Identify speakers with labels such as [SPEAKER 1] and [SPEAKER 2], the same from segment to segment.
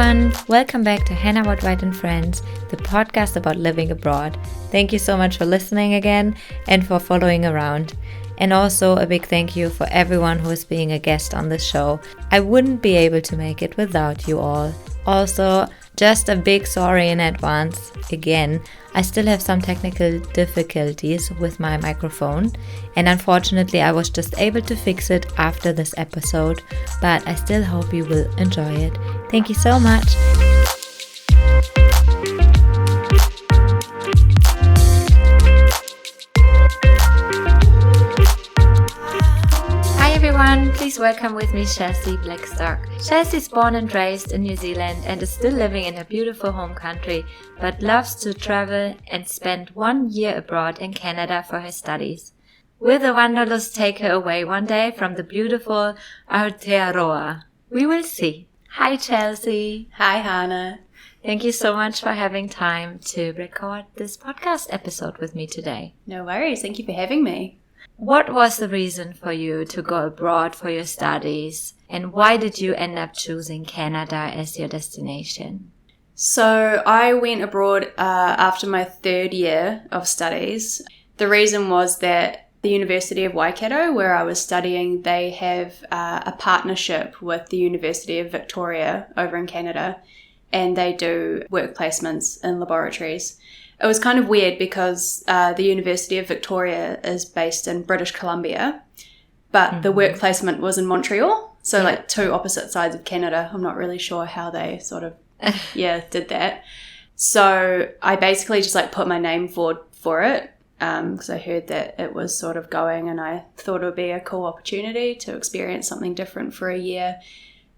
[SPEAKER 1] everyone, welcome back to Hanna Worldwide and Friends, the podcast about living abroad. Thank you so much for listening again and for following around. And also a big thank you for everyone who is being a guest on this show. I wouldn't be able to make it without you all. Also, just a big sorry in advance. Again, I still have some technical difficulties with my microphone, and unfortunately I was just able to fix it after this episode, but I still hope you will enjoy it. Thank you so much. Please welcome with me Chelsea Blackstock. Chelsea is born and raised in New Zealand and is still living in her beautiful home country, but loves to travel and spent 1 year abroad in Canada for her studies. Will the wanderlust take her away one day from the beautiful Aotearoa? We will see. Hi Chelsea.
[SPEAKER 2] Hi Hanna.
[SPEAKER 1] Thank you so much for having time to record this podcast episode with me today.
[SPEAKER 2] No worries. Thank you for having me.
[SPEAKER 1] What was the reason for you to go abroad for your studies, and why did you end up choosing Canada as your destination?
[SPEAKER 2] So I went abroad after my third year of studies. The reason was that the University of Waikato, where I was studying, they have a partnership with the University of Victoria over in Canada, and they do work placements in laboratories. It was kind of weird because the University of Victoria is based in British Columbia, but the work placement was in Montreal. So like two opposite sides of Canada. I'm not really sure how they sort of, did that. So I basically just like put my name forward for it because I heard that it was sort of going, and I thought it would be a cool opportunity to experience something different for a year.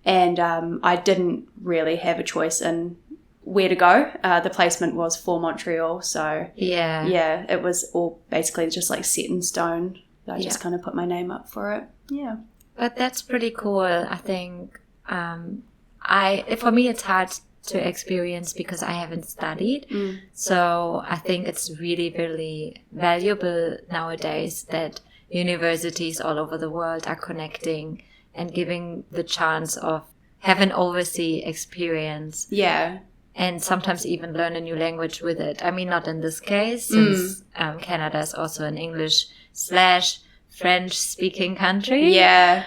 [SPEAKER 2] And I didn't really have a choice in where to go. The placement was for Montreal, so yeah, it was all basically just like set in stone. I just kind of put my name up for it. Yeah,
[SPEAKER 1] but that's pretty cool. I think for me it's hard to experience because I haven't studied. So I think it's really, really valuable nowadays that universities all over the world are connecting and giving the chance of have an overseas experience.
[SPEAKER 2] Yeah.
[SPEAKER 1] And sometimes even learn a new language with it. I mean, not in this case, since Canada is also an English/French-speaking country.
[SPEAKER 2] Yeah.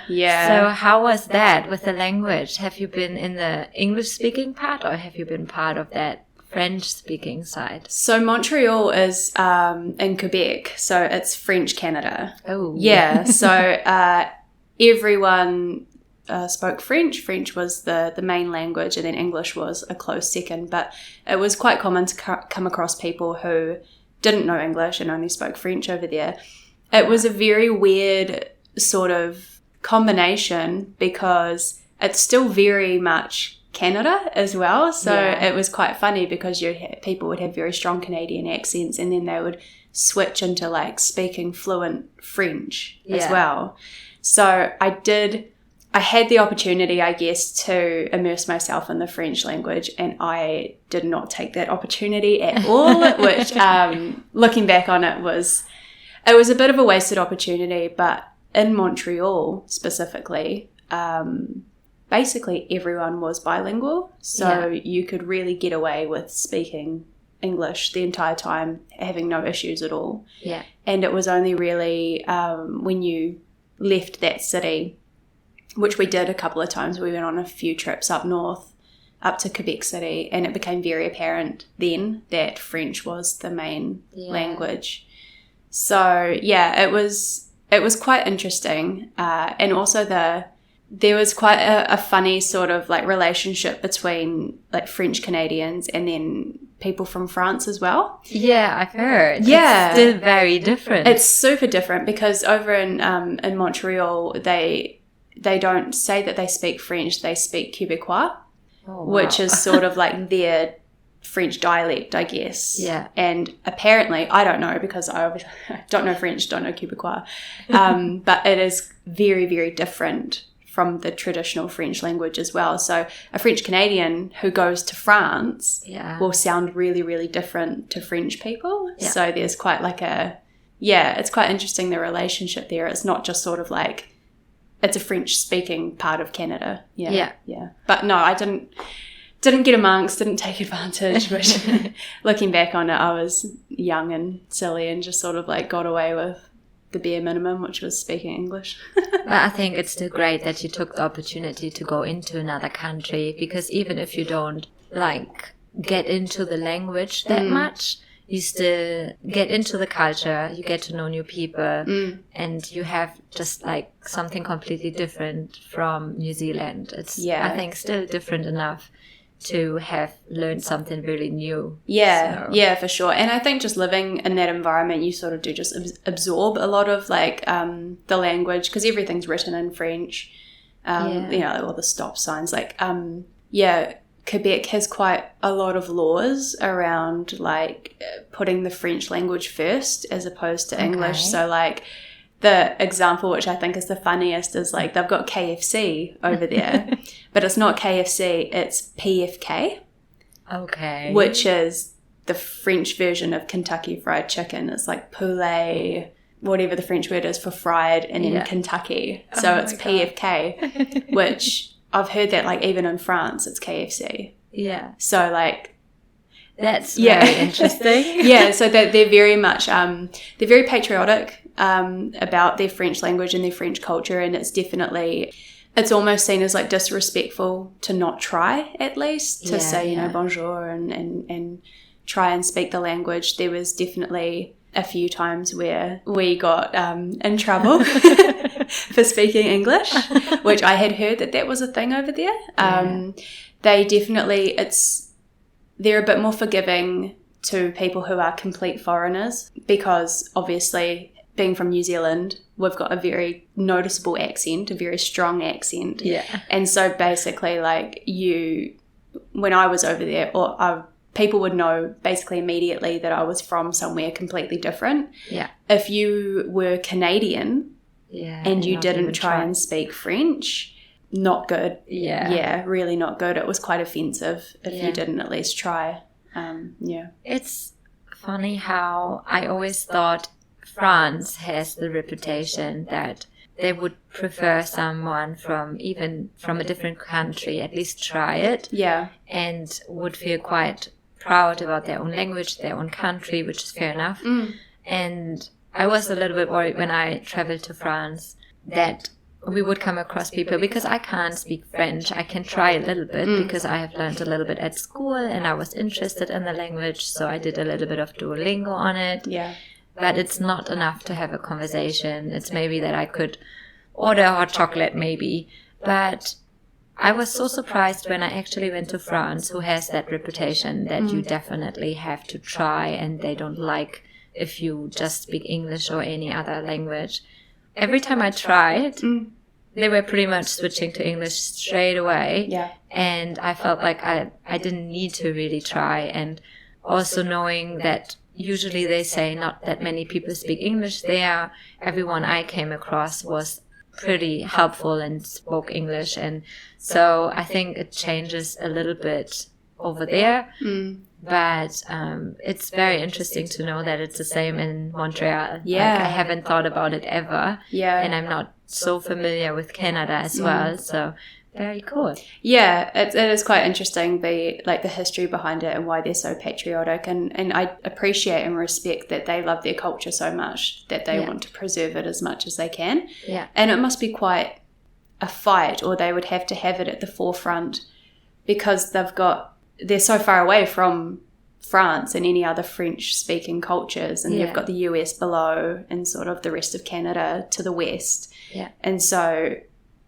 [SPEAKER 1] So how was that with the language? Have you been in the English-speaking part, or have you been part of that French-speaking side?
[SPEAKER 2] So Montreal is in Quebec, so it's French Canada.
[SPEAKER 1] Oh.
[SPEAKER 2] Yeah, so everyone spoke French. French was the main language, and then English was a close second. But it was quite common to come across people who didn't know English and only spoke French over there. It was a very weird sort of combination because it's still very much Canada as well. So it was quite funny because people would have very strong Canadian accents, and then they would switch into like speaking fluent French as well. So I had the opportunity, I guess, to immerse myself in the French language, and I did not take that opportunity at all, which looking back on it was a bit of a wasted opportunity. But in Montreal specifically, basically everyone was bilingual, so you could really get away with speaking English the entire time, having no issues at all.
[SPEAKER 1] Yeah.
[SPEAKER 2] And it was only really when you left that city, which we did a couple of times. We went on a few trips up north, up to Quebec City, and it became very apparent then that French was the main language. So it was quite interesting, and also there was quite a funny sort of like relationship between like French Canadians and then people from France as well.
[SPEAKER 1] Yeah, I've heard.
[SPEAKER 2] Yeah,
[SPEAKER 1] it's still very different.
[SPEAKER 2] It's super different because over in Montreal they don't say that they speak French, they speak Quebecois, which is sort of like their French dialect, I guess.
[SPEAKER 1] Yeah.
[SPEAKER 2] And apparently, I don't know because I obviously don't know French, don't know Quebecois, but it is very, very different from the traditional French language as well. So a French Canadian who goes to France will sound really, really different to French people. Yeah. So there's quite like it's quite interesting, the relationship there. It's not just sort of like, it's a French-speaking part of Canada. Yeah. But no, I didn't didn't get amongst, didn't take advantage, which looking back on it, I was young and silly and just sort of like got away with the bare minimum, which was speaking English.
[SPEAKER 1] But I think it's still great that you took the opportunity to go into another country, because even if you don't like get into the language that much, you still get into the culture, you get to know new people, and you have just like something completely different from New Zealand. It's, I think, still different enough to have learned something really new.
[SPEAKER 2] Yeah, for sure. And I think just living in that environment, you sort of do just absorb a lot of like the language, because everything's written in French, you know, all the stop signs. Like, Quebec has quite a lot of laws around like putting the French language first as opposed to English. So like the example, which I think is the funniest, is like they've got KFC over there, but it's not KFC, it's PFK. Okay. Which is the French version of Kentucky Fried Chicken. It's like poulet, whatever the French word is for fried, and then Kentucky. So it's PFK, which I've heard that like even in France it's KFC. Yeah. So like that's very interesting. So that they're very much they're very patriotic about their French language and their French culture, and it's almost seen as like disrespectful to not try, at least to say, you know, bonjour and try and speak the language. There was definitely a few times where we got in trouble for speaking English, which I had heard that was a thing over there. They definitely, they're a bit more forgiving to people who are complete foreigners, because obviously being from New Zealand, we've got a very noticeable accent, a very strong accent. Yeah. And so basically like when I was over there, people would know basically immediately that I was from somewhere completely different. Yeah. If you were Canadian and you didn't try and speak French, not good. Yeah. Yeah, really not good. It was quite offensive if you didn't at least try. It's
[SPEAKER 1] funny how I always thought France has the reputation that they would prefer someone from a different country, at least try it. Yeah. And would feel quite proud about their own language, their own country, which is fair enough. And I was a little bit worried when I traveled to France that we would come across people, because I can't speak French. I can try a little bit because I have learned a little bit at school and I was interested in the language, so I did a little bit of Duolingo on it. Yeah. But it's not enough to have a conversation. It's maybe that I could order a hot chocolate maybe, but I was so surprised when I actually went to France, who has that reputation that you definitely have to try, and they don't like if you just speak English or any other language. Every time I tried, they were pretty much switching to English straight away. Yeah. And I felt like I didn't need to really try. And also knowing that usually they say not that many people speak English there, everyone I came across was pretty helpful and spoke English. And so I think it changes a little bit over there. But it's very interesting to know that it's the same in Montreal. Yeah. Like, I haven't thought about it ever. Yeah. And I'm not so familiar with Canada as well. So very cool.
[SPEAKER 2] Yeah, it is quite interesting, the history behind it and why they're so patriotic. And I appreciate and respect that they love their culture so much that they want to preserve it as much as they can. Yeah. And it must be quite a fight, or they would have to have it at the forefront, because they're so far away from France and any other French-speaking cultures, and you've got the US below and sort of the rest of Canada to the west. Yeah. And so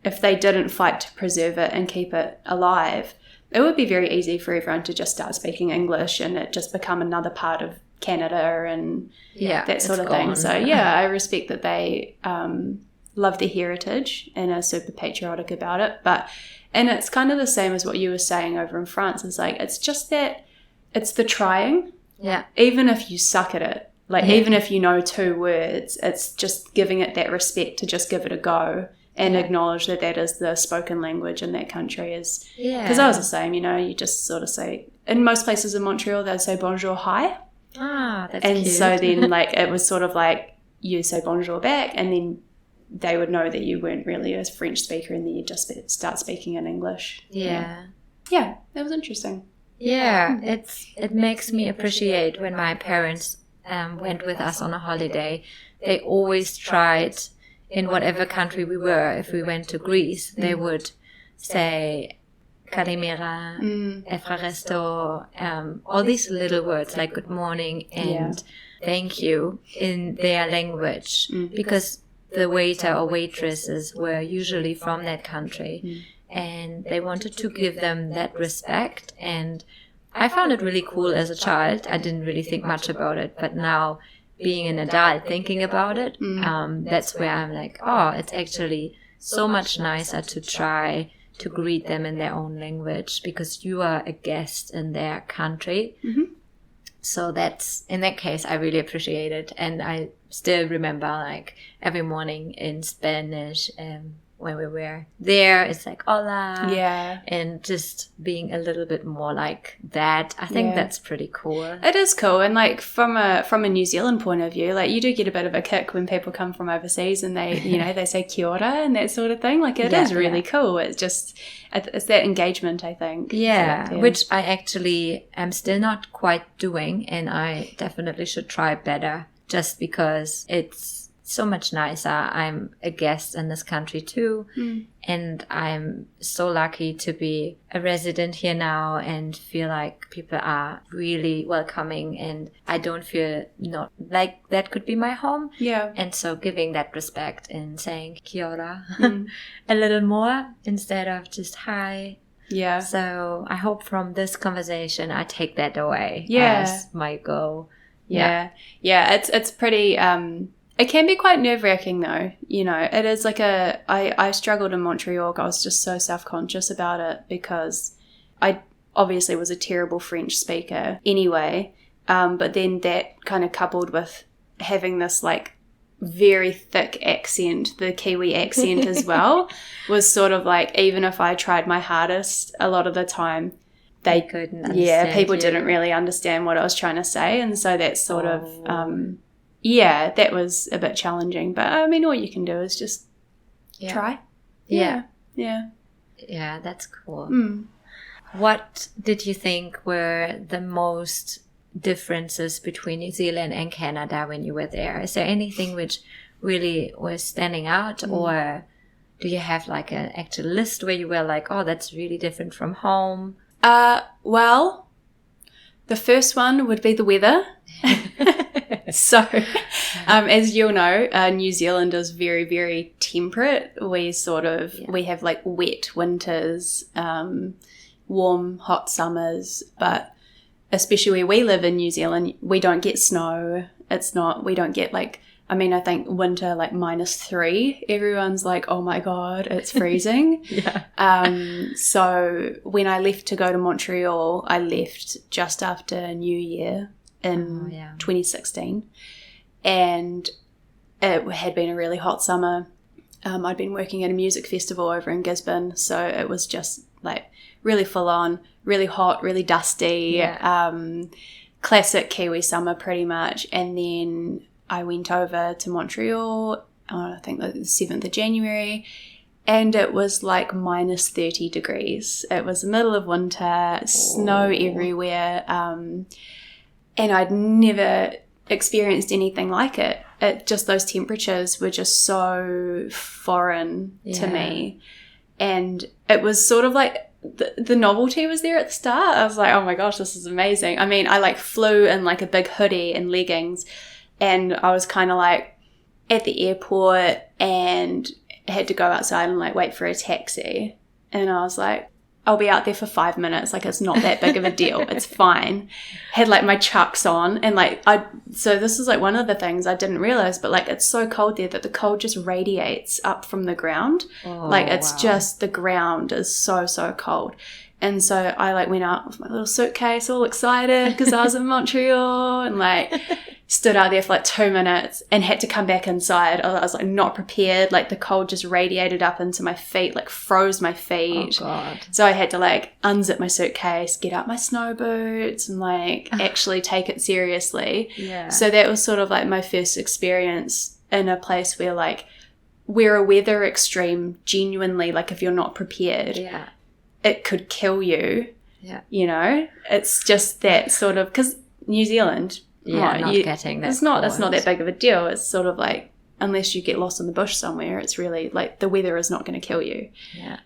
[SPEAKER 2] if they didn't fight to preserve it and keep it alive, it would be very easy for everyone to just start speaking English and it just become another part of Canada and that sort of thing. So, I respect that they love their heritage and are super patriotic about it. And it's kind of the same as what you were saying over in France. It's like, it's just that it's the trying. Yeah. Even if you suck at it, even if you know 2 words, it's just giving it that respect to just give it a go and acknowledge that is the spoken language in that country. Because I was the same, you just sort of say, in most places in Montreal, they'd say bonjour, hi. Ah, that's cute. And so then it was sort of like you say bonjour back, and then they would know that you weren't really a French speaker, and then you just start speaking in English.
[SPEAKER 1] Yeah.
[SPEAKER 2] yeah, that was interesting.
[SPEAKER 1] Yeah, it makes me appreciate when my parents went with us on a holiday. They always tried, in whatever country we were, if we went to Greece, they would say kalimera, efraresto, all these little words like good morning and thank you in their language, because the waiter or waitresses were usually from that country. And they wanted to give them that respect. And I found it really cool as a child. I didn't really think much about it. But now, being an adult, thinking about it, that's where I'm like, oh, it's actually so much nicer to try to greet them in their own language, because you are a guest in their country. So that's, in that case, I really appreciate it. And I still remember, like, every morning in Spanish, when we were there, it's like hola, and just being a little bit more like that. I think that's pretty cool.
[SPEAKER 2] It is cool, and like from a New Zealand point of view, like you do get a bit of a kick when people come from overseas and they, you know, they say kia ora and that sort of thing. Like it is really cool. It's just it's that engagement, I think.
[SPEAKER 1] Yeah, which I actually am still not quite doing, and I definitely should try better. Just because it's so much nicer. I'm a guest in this country too, and I'm so lucky to be a resident here now and feel like people are really welcoming, and I don't feel not like that could be my home. Yeah. And so giving that respect and saying kia ora a little more instead of just hi. Yeah. So I hope from this conversation I take that away as my goal.
[SPEAKER 2] Yeah. It's pretty. It can be quite nerve-wracking though, you know. It is like I struggled in Montreal. I was just so self-conscious about it because I obviously was a terrible French speaker anyway, but then that kind of coupled with having this like very thick accent, the Kiwi accent as well, was sort of like, even if I tried my hardest, a lot of the time they
[SPEAKER 1] couldn't understand.
[SPEAKER 2] People didn't really understand what I was trying to say, and so that's sort of that was a bit challenging, but I mean, all you can do is just try. Yeah,
[SPEAKER 1] that's cool. What did you think were the most differences between New Zealand and Canada when you were there? Is there anything which really was standing out, or do you have like an actual list where you were like, oh, that's really different from home?
[SPEAKER 2] Well, the first one would be the weather. So, as you'll know, New Zealand is very, very temperate. We we have like wet winters, warm, hot summers, but especially where we live in New Zealand, we don't get snow. We don't get like, I mean, I think winter like -3, everyone's like, oh my God, it's freezing. So when I left to go to Montreal, I left just after New Year in 2016, and it had been a really hot summer. I'd been working at a music festival over in Gisborne, so it was just like really full on, really hot, really dusty, classic Kiwi summer pretty much. And then I went over to Montreal, I think the 7th of January, and it was like -30 degrees. It was the middle of winter, snow everywhere, and I'd never experienced anything like it. Just those temperatures were just so foreign to me. And it was sort of like the novelty was there at the start. I was like, oh my gosh, this is amazing. I mean, I like flew in like a big hoodie and leggings, and I was kind of like at the airport and had to go outside and like wait for a taxi. And I was like, I'll be out there for 5 minutes. Like, it's not that big of a deal. It's fine. Had like my chucks on, and like so this is like one of the things I didn't realize, but like it's so cold there that the cold just radiates up from the ground. Like it's just, the ground is so cold. And so I like went out with my little suitcase all excited because I was in Montreal, and like stood out there for like 2 minutes and had to come back inside. I was like not prepared. Like the cold just radiated up into my feet, like froze my feet.
[SPEAKER 1] Oh God.
[SPEAKER 2] So I had to like unzip my suitcase, get out my snow boots, and like actually take it seriously. Yeah. So that was sort of like my first experience in a place where a weather extreme, genuinely, like if you're not prepared, it could kill you.
[SPEAKER 1] Yeah.
[SPEAKER 2] You know, it's just that sort of, because New Zealand,
[SPEAKER 1] getting that.
[SPEAKER 2] That's not that big of a deal. It's sort of like, unless you get lost in the bush somewhere, it's really like the weather is not going to kill you.
[SPEAKER 1] Yeah.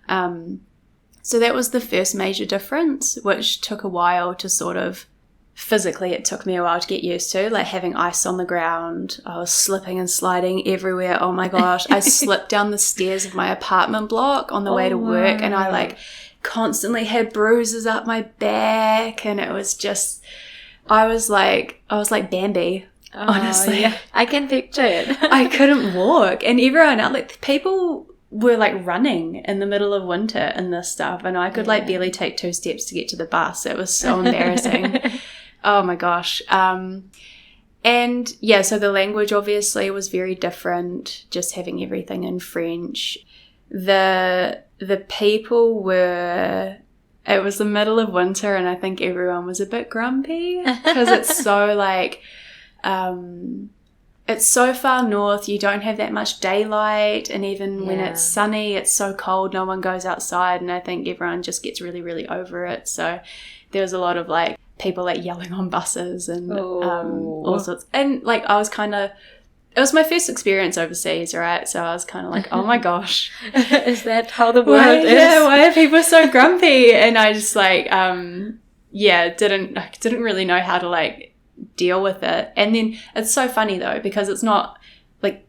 [SPEAKER 2] So that was the first major difference, which took a while to sort of, physically it took me a while to get used to, like having ice on the ground. I was slipping and sliding everywhere. Oh my gosh. I slipped down the stairs of my apartment block on the way to work, and I like constantly had bruises up my back, and it was just, I was like Bambi. Honestly,
[SPEAKER 1] yeah. I can picture it.
[SPEAKER 2] I couldn't walk, and everyone else, like people were like running in the middle of winter and this stuff, and I could like barely take 2 steps to get to the bus. It was so embarrassing. Oh my gosh. And yeah, so the language obviously was very different, just having everything in French. The people were, it was the middle of winter, and I think everyone was a bit grumpy because it's so like, it's so far north, you don't have that much daylight, and even when it's sunny, it's so cold, no one goes outside, and I think everyone just gets really, really over it. So there was a lot of like people like yelling on buses and all sorts. And like I was kind of, it was my first experience overseas, right? So I was kind of like, oh my gosh.
[SPEAKER 1] Is that how the world is?
[SPEAKER 2] Yeah, why are people so grumpy? And I just like, didn't really know how to like deal with it. And then it's so funny though, because it's not like,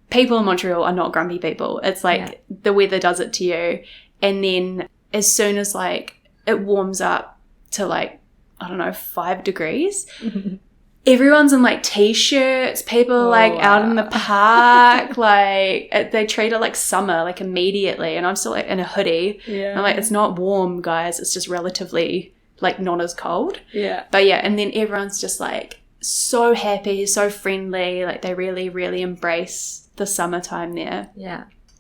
[SPEAKER 2] people in Montreal are not grumpy people. It's like the weather does it to you. And then as soon as like it warms up to like, I don't know, 5 degrees, everyone's in like t-shirts, people are like out in the park, like they treat it like summer, like immediately. And I'm still like in a hoodie. I'm like, it's not warm, guys, it's just relatively like not as cold. But yeah, and then everyone's just like so happy, so friendly, like they really, really embrace the summertime there.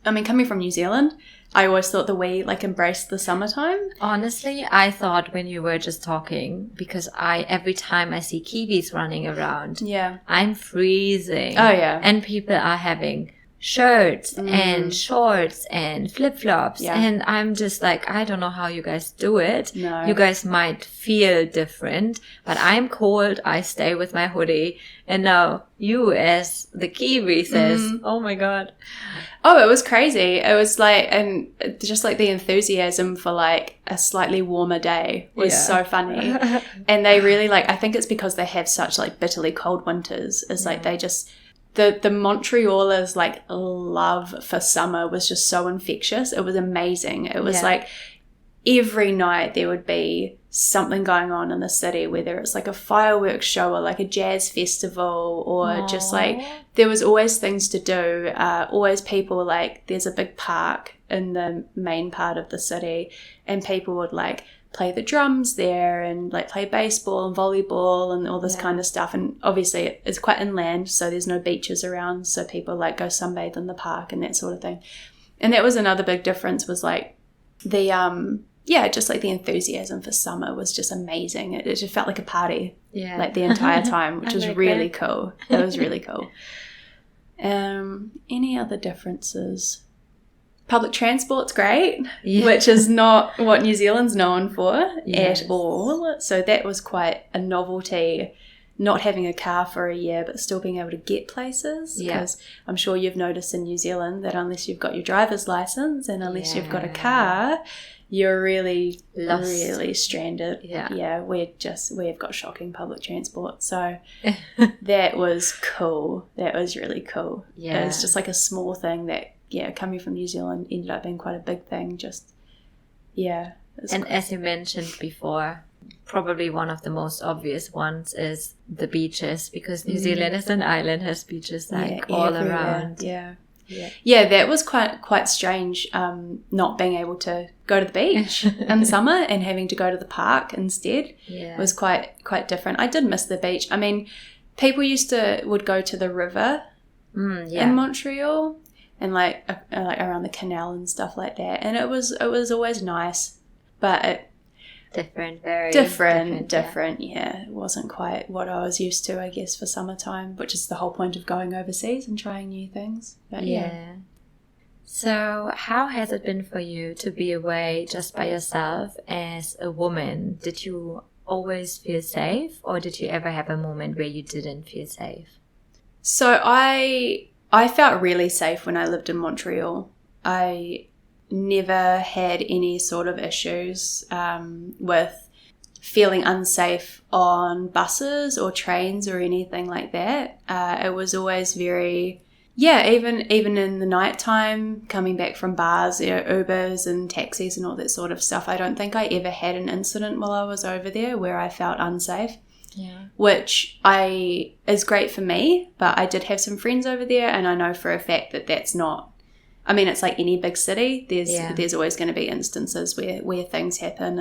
[SPEAKER 2] I mean, coming from New Zealand, I always thought that we like embraced the summertime.
[SPEAKER 1] Honestly, I thought when you were just talking, because every time I see Kiwis running around, I'm freezing.
[SPEAKER 2] Oh yeah.
[SPEAKER 1] And people are having shirts and shorts and flip-flops, and I'm just like, I don't know how you guys do it. You guys might feel different, but I'm cold, I stay with my hoodie, and now you as the Kiwi says, oh my god.
[SPEAKER 2] Oh, it was crazy. It was like, and just like the enthusiasm for like a slightly warmer day was so funny. And they really like, I think it's because they have such like bitterly cold winters. It's like they just, the Montrealers like love for summer was just so infectious. It was amazing. It was like every night there would be something going on in the city, whether it's like a fireworks show or like a jazz festival or just like there was always things to do, always people, like there's a big park in the main part of the city, and people would like play the drums there and like play baseball and volleyball and all this kind of stuff. And obviously it's quite inland, so there's no beaches around, so people like go sunbathe in the park and that sort of thing. And that was another big difference, was like the just like the enthusiasm for summer was just amazing. It just felt like a party like the entire time, which was really cool. It was really cool. Any other differences? Public transport's great, which is not what New Zealand's known for at all. So that was quite a novelty, not having a car for a year but still being able to get places. Because I'm sure you've noticed in New Zealand that unless you've got your driver's license and unless you've got a car, you're really lost, really stranded. We've got shocking public transport, so that was cool. That was really cool. It was just like a small thing that coming from New Zealand ended up being quite a big thing. And
[SPEAKER 1] as you mentioned before, probably one of the most obvious ones is the beaches, because New Zealand is an island, has beaches like all around.
[SPEAKER 2] That was quite strange, not being able to go to the beach in summer and having to go to the park instead. It was quite different. I did miss the beach. I mean, people would go to the river in Montreal and like around the canal and stuff like that, and it was always nice, but
[SPEAKER 1] very
[SPEAKER 2] different. It wasn't quite what I was used to, I guess, for summertime, which is the whole point of going overseas and trying new things. But
[SPEAKER 1] So how has it been for you to be away just by yourself as a woman? Did you always feel safe, or did you ever have a moment where you didn't feel safe?
[SPEAKER 2] So I felt really safe when I lived in Montreal. I never had any sort of issues with feeling unsafe on buses or trains or anything like that. It was always very, even in the nighttime, coming back from bars, Ubers and taxis and all that sort of stuff. I don't think I ever had an incident while I was over there where I felt unsafe.
[SPEAKER 1] Yeah.
[SPEAKER 2] Which is great for me, but I did have some friends over there, and I know for a fact that that's not, I mean, it's like any big city. There's always going to be instances where things happen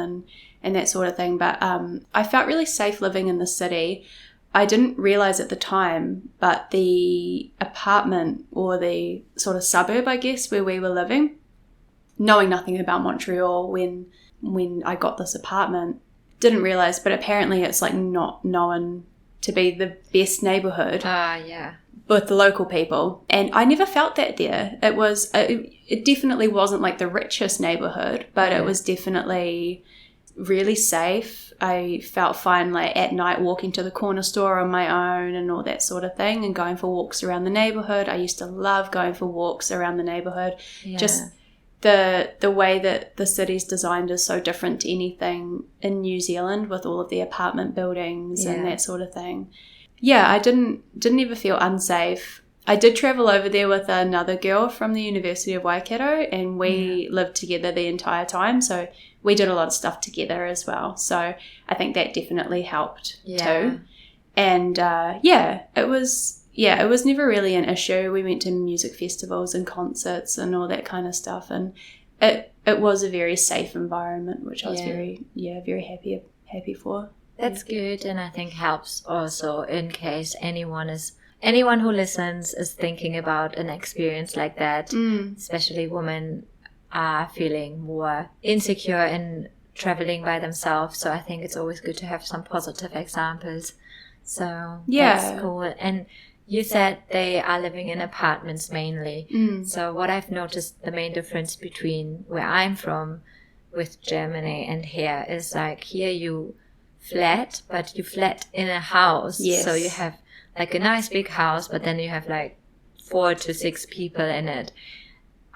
[SPEAKER 2] and that sort of thing. But I felt really safe living in the city. I didn't realize at the time, but the apartment or the sort of suburb, I guess, where we were living, knowing nothing about Montreal when I got this apartment, didn't realize, but apparently it's like not known to be the best neighborhood with the local people. And I never felt that there. It definitely wasn't like the richest neighborhood, but it was definitely really safe. I felt fine like at night walking to the corner store on my own and all that sort of thing, and going for walks around the neighborhood. I used to love going for walks around the neighborhood. Just the way that the city's designed is so different to anything in New Zealand with all of the apartment buildings and that sort of thing. Yeah, I didn't ever feel unsafe. I did travel over there with another girl from the University of Waikato, and we lived together the entire time. So we did a lot of stuff together as well. So I think that definitely helped too. And it was never really an issue. We went to music festivals and concerts and all that kind of stuff, and it was a very safe environment, which I was very happy for.
[SPEAKER 1] That's good, and I think helps also in case anyone who listens is thinking about an experience like that, especially women are feeling more insecure in traveling by themselves. So I think it's always good to have some positive examples. So that's cool. And you said they are living in apartments mainly. So what I've noticed, the main difference between where I'm from with Germany and here is like here you flat, but you flat in a house.
[SPEAKER 2] Yes.
[SPEAKER 1] So you have like a nice big house, but then you have like 4 to 6 people in it.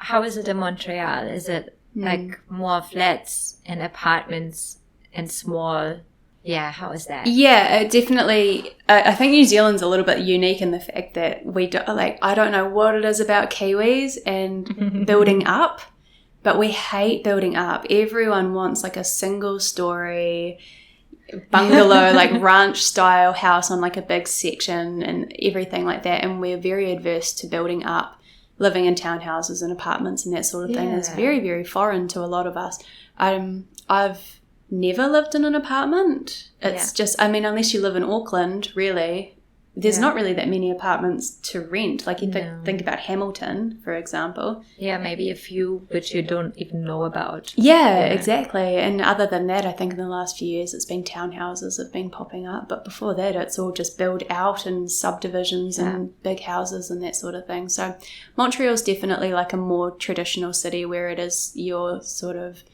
[SPEAKER 1] How is it in Montreal? Is it like more flats and apartments and small? Yeah, how is that?
[SPEAKER 2] Yeah, definitely. I think New Zealand's a little bit unique in the fact that we do, I don't know what it is about Kiwis and building up, but we hate building up. Everyone wants like a single story bungalow, like ranch style house on like a big section and everything like that. And we're very adverse to building up. Living in townhouses and apartments and that sort of thing is very, very foreign to a lot of us. I've never lived in an apartment. It's just, I mean, unless you live in Auckland, really, there's not really that many apartments to rent. Like you think about Hamilton, for example.
[SPEAKER 1] Yeah, maybe a few which you don't even know about.
[SPEAKER 2] Yeah, exactly. And other than that, I think in the last few years it's been townhouses that have been popping up. But before that, it's all just build out and subdivisions and big houses and that sort of thing. So Montreal's definitely like a more traditional city where it is your sort of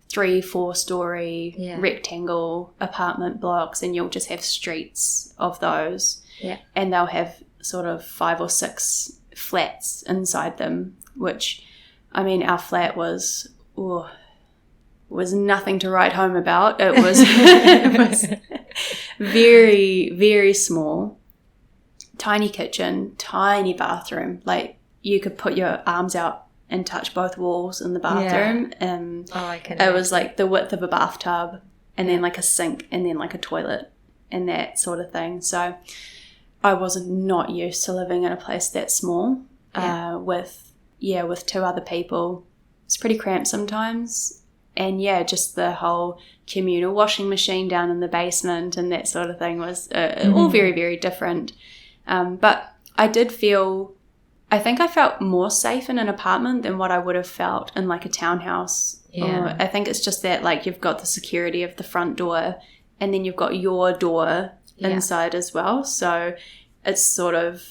[SPEAKER 2] 3-4 story rectangle apartment blocks, and you'll just have streets of those. Yeah. And they'll have sort of 5 or 6 flats inside them, which, I mean, our flat was nothing to write home about. It was, it was very, very small, tiny kitchen, tiny bathroom. Like you could put your arms out and touch both walls in the bathroom. It was like the width of a bathtub, and then like a sink, and then like a toilet and that sort of thing. So I was not used to living in a place that small with 2 other people. It's pretty cramped sometimes. And just the whole communal washing machine down in the basement and that sort of thing was all very, very different. But I think I felt more safe in an apartment than what I would have felt in like a townhouse. Yeah. I think it's just that like you've got the security of the front door, and then you've got your door inside as well. So it's sort of,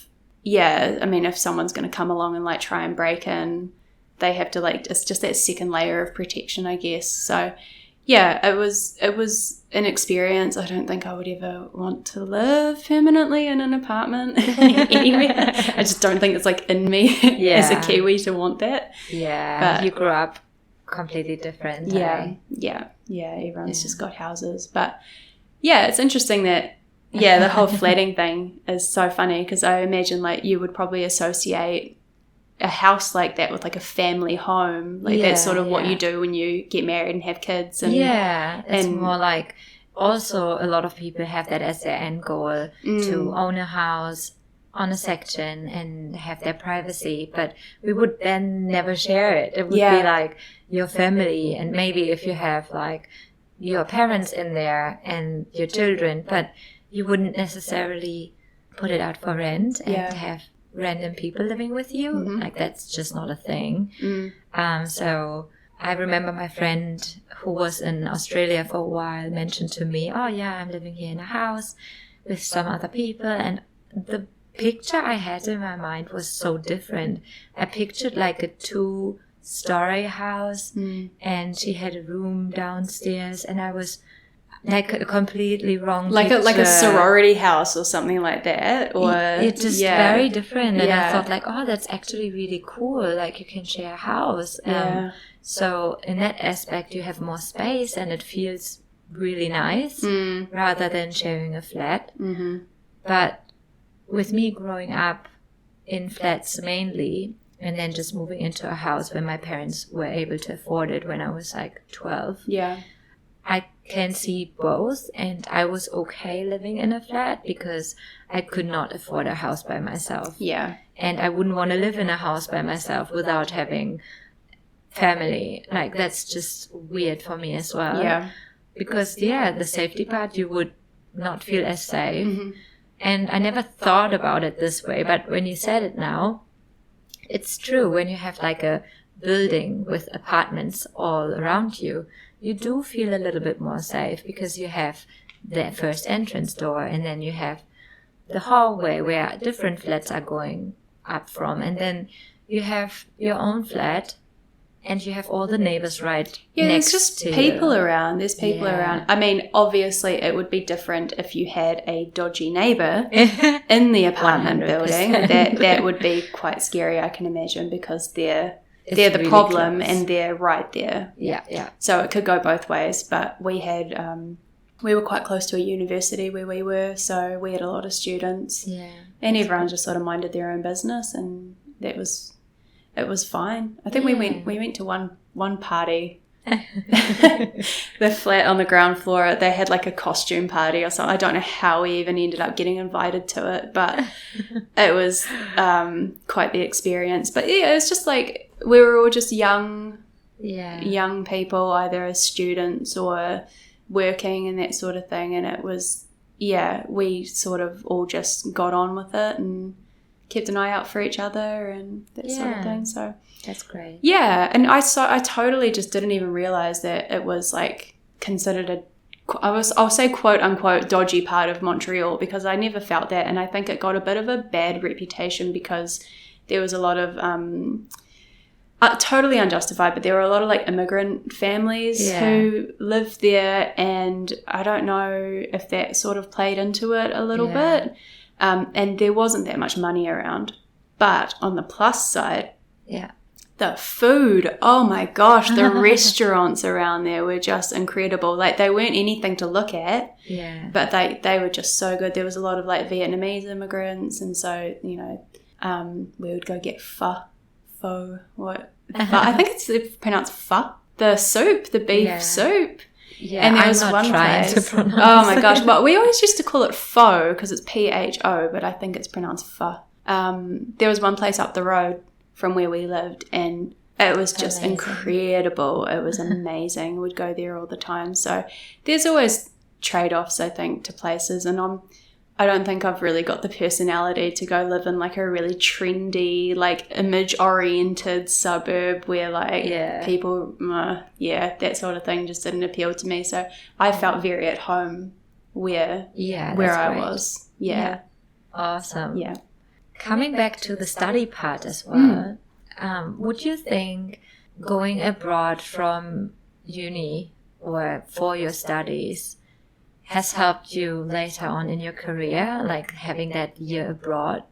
[SPEAKER 2] I mean, if someone's going to come along and like try and break in, they have to like, it's just that second layer of protection, I guess. So yeah, it was an experience. I don't think I would ever want to live permanently in an apartment anywhere. I just don't think it's like in me as a Kiwi to want that.
[SPEAKER 1] Yeah, but you grew up completely different.
[SPEAKER 2] Yeah. Everyone's just got houses. But yeah, it's interesting that, the whole flatting thing is so funny, because I imagine like you would probably associate a house like that with like a family home, like that's sort of what you do when you get married and have kids. And
[SPEAKER 1] it's more like, also a lot of people have that as their end goal, to own a house on a section and have their privacy, but we would then never share it. It would be like your family, and maybe if you have like your parents in there and your children, but you wouldn't necessarily put it out for rent and have random people living with you. Like that's just not a thing. So I remember my friend who was in Australia for a while mentioned to me, oh yeah, I'm living here in a house with some other people, and the picture I had in my mind was so different. I pictured like a 2-story house, and she had a room downstairs, and I was like a completely wrong picture.
[SPEAKER 2] Like a sorority house or something like that, or
[SPEAKER 1] it's just very different. And I thought like, oh, that's actually really cool. Like you can share a house. So in that aspect, you have more space, and it feels really nice rather than sharing a flat. But with me growing up in flats mainly, and then just moving into a house when my parents were able to afford it when I was like 12. I can see both, and I was okay living in a flat because I could not afford a house by myself. And I wouldn't want to live in a house by myself without having family. Like that's just weird for me as well. Because the safety part, you would not feel as safe. And I never thought about it this way, but when you said it now, it's true. When you have like a building with apartments all around you, you do feel a little bit more safe because you have the first entrance door, and then you have the hallway where different flats are going up from, and then you have your own flat, and you have all the neighbors next to you.
[SPEAKER 2] There's just people around. There's people around. I mean, obviously it would be different if you had a dodgy neighbor in the apartment 100%. Building. That would be quite scary, I can imagine, because they're the really problem close. And they're right there. So it could go both ways. But we had we were quite close to a university where we were, so we had a lot of students. And everyone just sort of minded their own business, and it was fine. I think we went to one party. The flat on the ground floor, they had like a costume party or something. I don't know how we even ended up getting invited to it, but it was quite the experience. But it was just like we were all just young people, either as students or working and that sort of thing. And it was, we sort of all just got on with it and kept an eye out for each other and that sort of thing. So
[SPEAKER 1] that's great.
[SPEAKER 2] And I totally just didn't even realize that it was like considered I'll say quote unquote dodgy part of Montreal, because I never felt that, and I think it got a bit of a bad reputation because there was a lot of totally unjustified, but there were a lot of like immigrant families who lived there, and I don't know if that sort of played into it a little bit. And there wasn't that much money around. But on the plus side, the food, oh my gosh, the restaurants around there were just incredible. Like they weren't anything to look at, but they were just so good. There was a lot of like Vietnamese immigrants, and so, we would go get pho. I think it's pronounced pho. The soup, the beef soup. And there was one place. Oh my gosh! But we always used to call it pho because it's PHO, but I think it's pronounced pho. There was one place up the road from where we lived, and it was just incredible. It was amazing. We'd go there all the time. So there's always trade-offs, I think, to places, and I don't think I've really got the personality to go live in like a really trendy, like image-oriented suburb where like people, that sort of thing just didn't appeal to me. So I felt very at home where I was.
[SPEAKER 1] Awesome. Coming back to the study part as well, would you think going abroad from uni or for your studies has helped you later on in your career, like having that year abroad?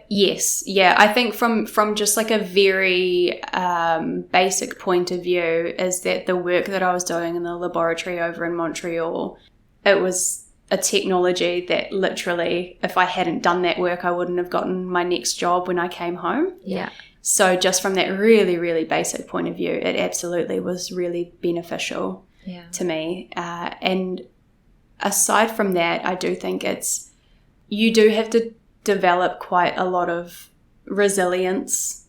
[SPEAKER 2] Yes. Yeah. I think from just like a very basic point of view is that the work that I was doing in the laboratory over in Montreal, it was a technology that literally, if I hadn't done that work, I wouldn't have gotten my next job when I came home.
[SPEAKER 1] Yeah.
[SPEAKER 2] So just from that really, really basic point of view, it absolutely was really beneficial to me. And aside from that, I do think you do have to develop quite a lot of resilience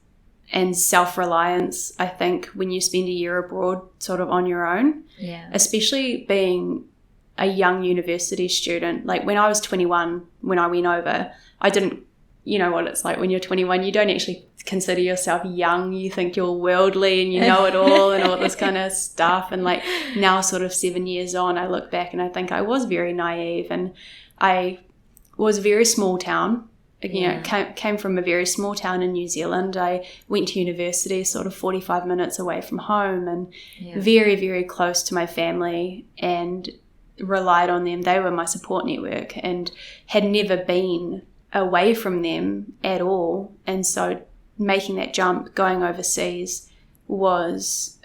[SPEAKER 2] and self-reliance, I think, when you spend a year abroad sort of on your own.
[SPEAKER 1] Yeah.
[SPEAKER 2] Especially being a young university student. Like when I was 21, when I went over, I didn't, you know what it's like when you're 21, you don't actually consider yourself young. You think you're worldly and you know it all and all this kind of stuff. And like now sort of 7 years on, I look back and I think I was very naive, and I was very small town, you know, came from a very small town in New Zealand. I went to university sort of 45 minutes away from home and very, very close to my family, and relied on them. They were my support network and had never been away from them at all. And so making that jump, going overseas was,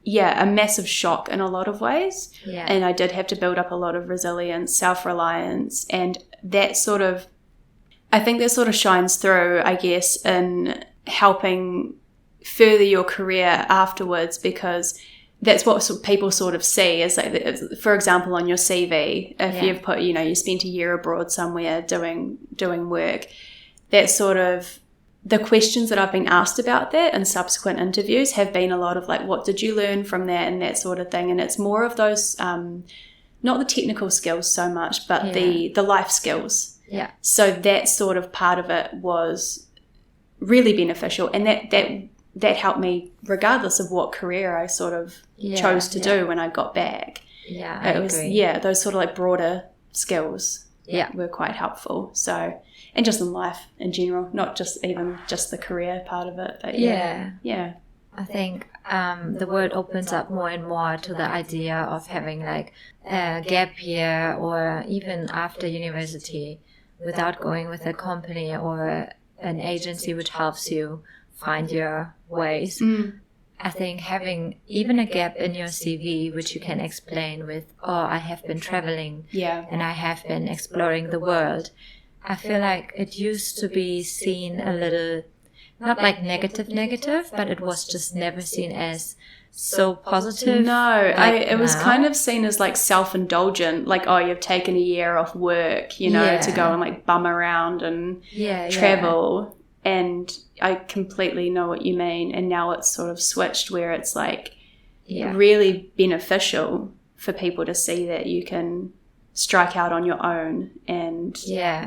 [SPEAKER 2] a massive shock in a lot of ways.
[SPEAKER 1] Yeah.
[SPEAKER 2] And I did have to build up a lot of resilience, self-reliance, and that sort of, I think that sort of shines through, I guess, in helping further your career afterwards, because that's what people sort of see is like, for example, on your CV, if you've put, you know, you spent a year abroad somewhere doing work, that sort of, the questions that I've been asked about that in subsequent interviews have been a lot of like, what did you learn from that and that sort of thing. And it's more of those, not the technical skills so much, but the life skills.
[SPEAKER 1] Yeah.
[SPEAKER 2] So that sort of part of it was really beneficial, and that helped me regardless of what career I sort of chose to do when I got back.
[SPEAKER 1] Yeah, I agree.
[SPEAKER 2] Those sort of like broader skills were quite helpful. So, and just in life in general, not just even just the career part of it, but
[SPEAKER 1] I think the world opens up more and more to the idea of having like a gap year, or even after university, without going with a company or an agency which helps you find your ways. I think having even a gap in your CV, which you can explain with, I have been traveling and I have been exploring the world. I feel like it used to be seen a little, not like negative, but it was just never seen as so positive.
[SPEAKER 2] No, it was kind of seen as like self-indulgent, like, you've taken a year off work, you know, to go and like bum around and travel. And I completely know what you mean. And now it's sort of switched where it's like really beneficial for people to see that you can strike out on your own and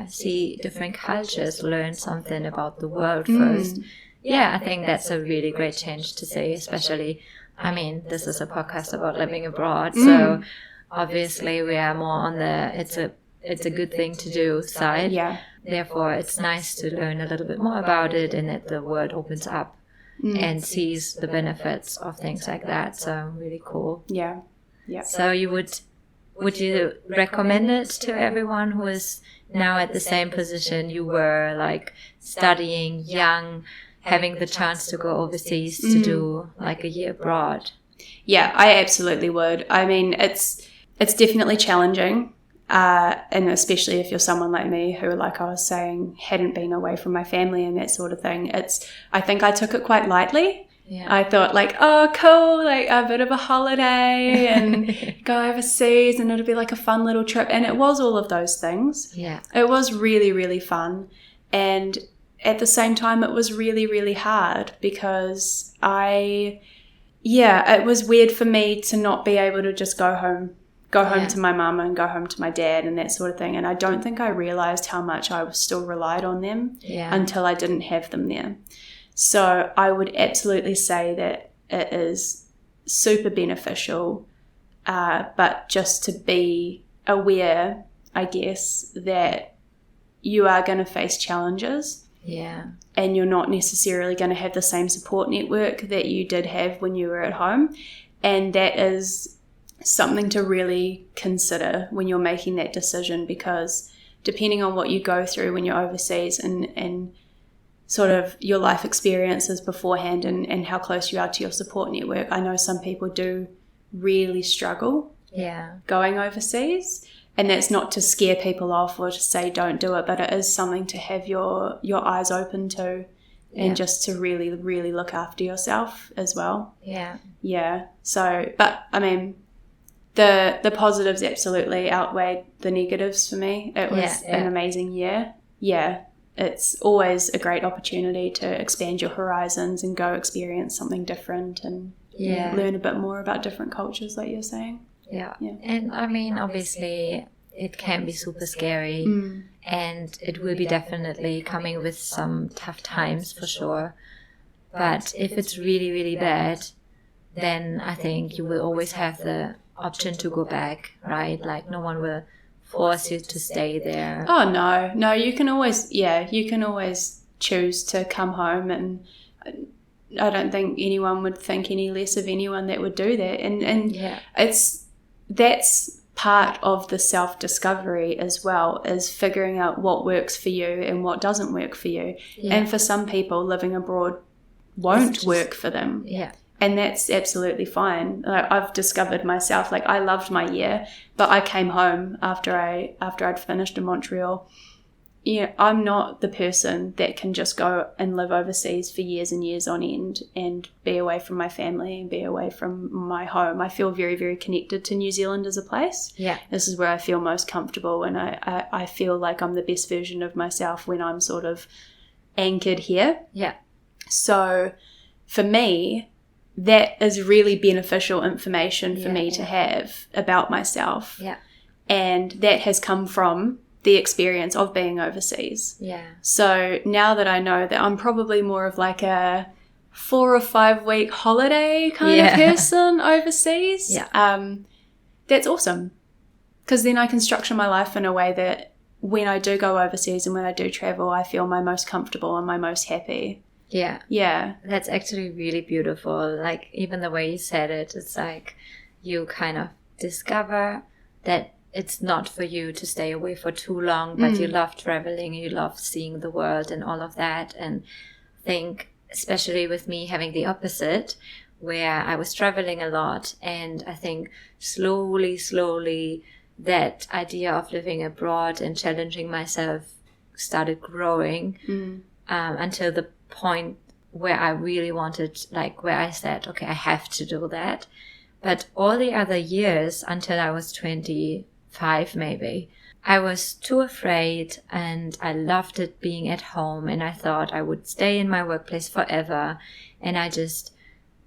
[SPEAKER 1] see different cultures, learn something about the world first. I think that's a really great change to see, especially, I mean, this is a podcast about living abroad, so obviously we are more on the it's a good thing to do side. Therefore, it's nice to learn a little bit more about it, and that the world opens up and sees the benefits of things like that. So really cool.
[SPEAKER 2] Yeah.
[SPEAKER 1] So would you recommend it to everyone who is now at the same position you were, like studying, young, having the chance to go overseas to do like a year abroad?
[SPEAKER 2] Yeah, I absolutely would. I mean, it's definitely challenging. And especially if you're someone like me who, like I was saying, hadn't been away from my family and that sort of thing. I think I took it quite lightly. I thought like, oh, cool, like a bit of a holiday and go overseas and it'll be like a fun little trip. And it was all of those things. It was really, really fun. And at the same time, it was really, really hard because it was weird for me to not be able to just go home to my mum and go home to my dad and that sort of thing. And I don't think I realized how much I was still relied on them until I didn't have them there. So I would absolutely say that it is super beneficial, but just to be aware, I guess, that you are going to face challenges.
[SPEAKER 1] Yeah.
[SPEAKER 2] And you're not necessarily going to have the same support network that you did have when you were at home. And that is something to really consider when you're making that decision, because depending on what you go through when you're overseas and sort of your life experiences beforehand and how close you are to your support network, I know some people do really struggle going overseas. And that's not to scare people off or to say don't do it, but it is something to have your eyes open to, and just to really, really look after yourself as well.
[SPEAKER 1] Yeah.
[SPEAKER 2] Yeah. So, but I mean, the positives absolutely outweighed the negatives for me. It was an amazing year. Yeah. It's always a great opportunity to expand your horizons and go experience something different and learn a bit more about different cultures, like you're saying.
[SPEAKER 1] Yeah. And I mean, obviously it can be super scary and it will be definitely coming with some tough times for sure. But if it's really, really bad, then I think you will always have the option to go back, right? Like no one will force you to stay there.
[SPEAKER 2] Oh, no, you can always choose to come home, and I don't think anyone would think any less of anyone that would do that. And that's part of the self-discovery as well, is figuring out what works for you and what doesn't work for you. And for some people, living abroad won't work for them. And that's absolutely fine. Like, I've discovered myself, like I loved my year, but I came home after I'd finished in Montreal. I'm not the person that can just go and live overseas for years and years on end and be away from my family and be away from my home. I feel very, very connected to New Zealand as a place.
[SPEAKER 1] Yeah.
[SPEAKER 2] This is where I feel most comfortable, and I feel like I'm the best version of myself when I'm sort of anchored here.
[SPEAKER 1] Yeah.
[SPEAKER 2] So for me, that is really beneficial information for me to have about myself.
[SPEAKER 1] Yeah.
[SPEAKER 2] And that has come from the experience of being overseas.
[SPEAKER 1] Yeah.
[SPEAKER 2] So now that I know that I'm probably more of like a 4 or 5 week holiday kind of person overseas, that's awesome. Because then I can structure my life in a way that when I do go overseas and when I do travel, I feel my most comfortable and my most happy.
[SPEAKER 1] Yeah.
[SPEAKER 2] Yeah.
[SPEAKER 1] That's actually really beautiful. Like, even the way you said it, it's like you kind of discover that it's not for you to stay away for too long, but you love traveling, you love seeing the world and all of that. And I think, especially with me having the opposite, where I was traveling a lot, and I think slowly that idea of living abroad and challenging myself started growing until the point where I really wanted, like where I said, okay, I have to do that. But all the other years until I was 25 maybe, I was too afraid, and I loved it being at home, and I thought I would stay in my workplace forever, and I just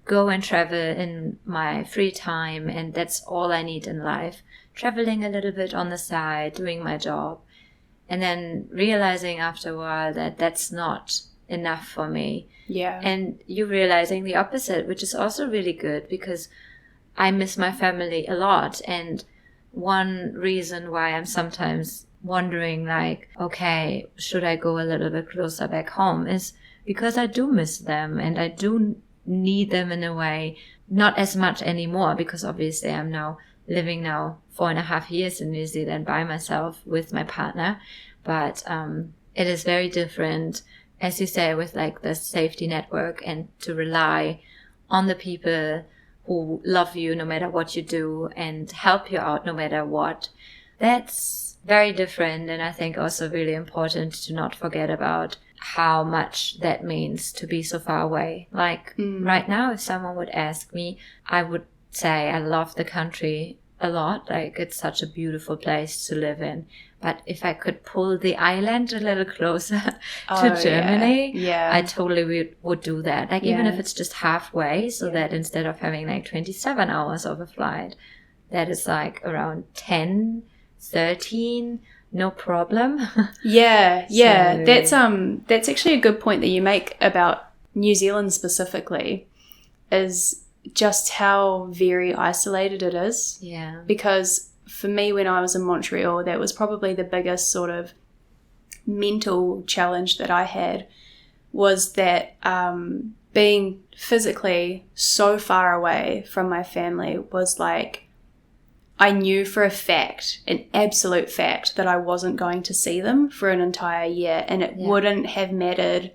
[SPEAKER 1] go and travel in my free time, and that's all I need in life. Traveling a little bit on the side, doing my job, and then realizing after a while that that's not enough for me.
[SPEAKER 2] Yeah.
[SPEAKER 1] And you realizing the opposite, which is also really good, because I miss my family a lot. And one reason why I'm sometimes wondering, like, okay, should I go a little bit closer back home, is because I do miss them and I do need them in a way, not as much anymore, because obviously I'm now living 4.5 years in New Zealand by myself with my partner. But it is very different, as you say, with like the safety network, and to rely on the people who love you no matter what you do and help you out no matter what. That's very different, and I think also really important to not forget about how much that means to be so far away. Like right now, if someone would ask me, I would say I love the country a lot. Like, it's such a beautiful place to live in. But if I could pull the island a little closer to Germany, I totally would do that. Like, even if it's just halfway, so that instead of having like 27 hours of a flight, that is like around 10, 13, no problem.
[SPEAKER 2] Yeah. That's actually a good point that you make about New Zealand specifically, is just how very isolated it is.
[SPEAKER 1] Yeah.
[SPEAKER 2] Because for me, when I was in Montreal, that was probably the biggest sort of mental challenge that I had was that being physically so far away from my family was like, I knew for a fact, an absolute fact, that I wasn't going to see them for an entire year, and it wouldn't have mattered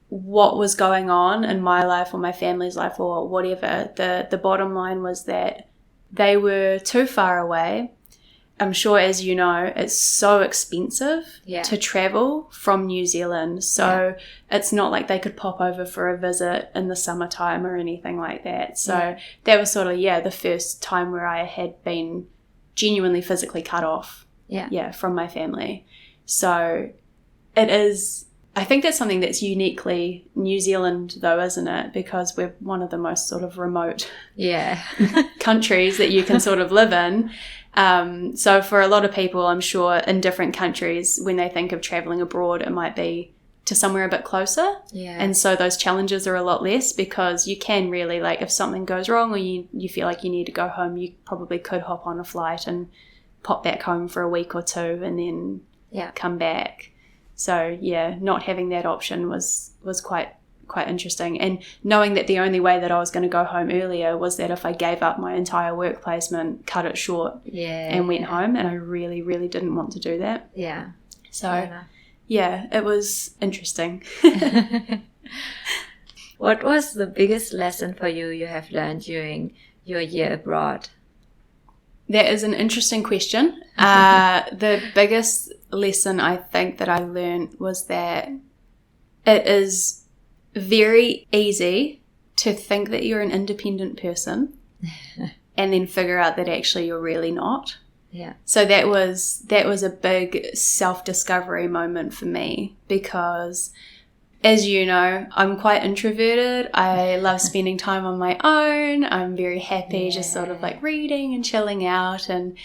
[SPEAKER 2] what was going on in my life or my family's life or whatever. The bottom line was that they were too far away. I'm sure, as you know, it's so expensive to travel from New Zealand. So it's not like they could pop over for a visit in the summertime or anything like that. So that was sort of, the first time where I had been genuinely physically cut off from my family. So it is, I think that's something that's uniquely New Zealand though, isn't it? Because we're one of the most sort of remote countries that you can sort of live in. So for a lot of people, I'm sure in different countries, when they think of traveling abroad, it might be to somewhere a bit closer. And so those challenges are a lot less, because you can really, like, if something goes wrong or you feel like you need to go home, you probably could hop on a flight and pop back home for a week or two and then come back. So not having that option was quite interesting, and knowing that the only way that I was going to go home earlier was that if I gave up my entire work placement, cut it short and went home, and I really, really didn't want to do that. So it was interesting.
[SPEAKER 1] What was the biggest lesson for you have learned during your year abroad?
[SPEAKER 2] That is an interesting question. The biggest lesson I think that I learned was that it is very easy to think that you're an independent person and then figure out that actually you're really not. So that was a big self-discovery moment for me, because, as you know, I'm quite introverted. I love spending time on my own. I'm very happy just sort of like reading and chilling out, and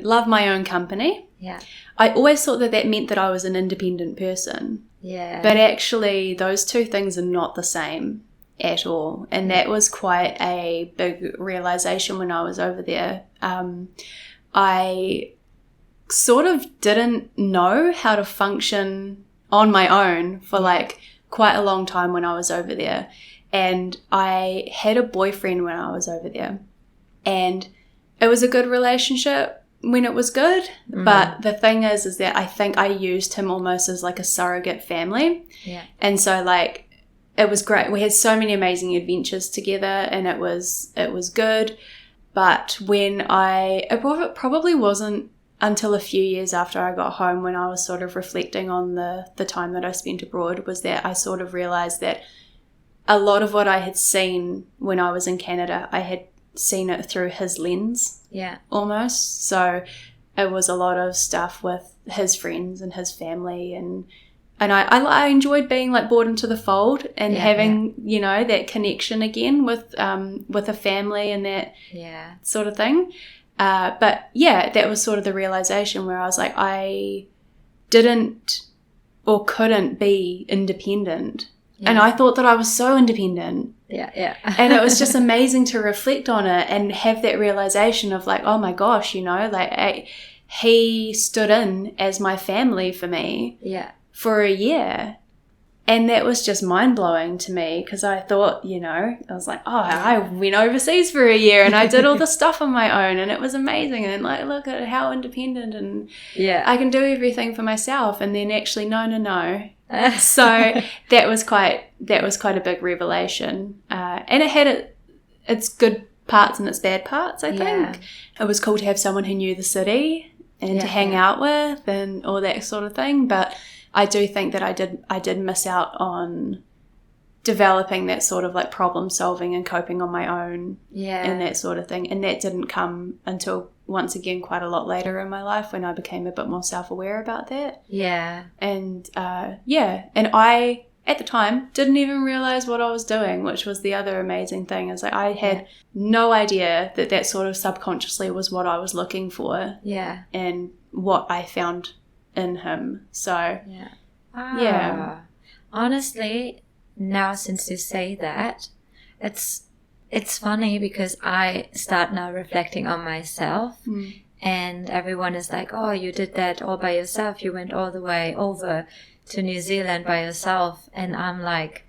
[SPEAKER 2] love my own company. I always thought that meant that I was an independent person. But actually those two things are not the same at all. And that was quite a big realization when I was over there. I sort of didn't know how to function on my own for like quite a long time when I was over there. And I had a boyfriend when I was over there, and it was a good relationship when it was good. But the thing is that I think I used him almost as like a surrogate family. And so like, it was great. We had so many amazing adventures together, and it was good. But when it probably wasn't until a few years after I got home, when I was sort of reflecting on the time that I spent abroad, was that I sort of realized that a lot of what I had seen when I was in Canada, I had seen it through his lens. Almost. So it was a lot of stuff with his friends and his family, and I enjoyed being like brought into the fold and having you know, that connection again with a family and that sort of thing. But that was sort of the realization where I was like, I didn't or couldn't be independent. And I thought that I was so independent. And it was just amazing to reflect on it and have that realization of like, oh my gosh, you know, like he stood in as my family for me for a year. And that was just mind-blowing to me, because I thought, you know, I was like, oh, I went overseas for a year and I did all the stuff on my own, and it was amazing. And like, look at how independent and I can do everything for myself. And then actually, no. So that was quite a big revelation. And it had its good parts and its bad parts, I think. It was cool to have someone who knew the city and to hang out with and all that sort of thing. But I do think that I did miss out on developing that sort of like problem solving and coping on my own and that sort of thing. And that didn't come until, once again, quite a lot later in my life, when I became a bit more self-aware about that. And and I, at the time, didn't even realize what I was doing, which was the other amazing thing. Is like, I had no idea that sort of subconsciously was what I was looking for. And what I found in him. So
[SPEAKER 1] honestly, now since you say that, it's funny, because I start now reflecting on myself, And everyone is like, oh, you did that all by yourself. You went all the way over to New Zealand by yourself. And I'm like,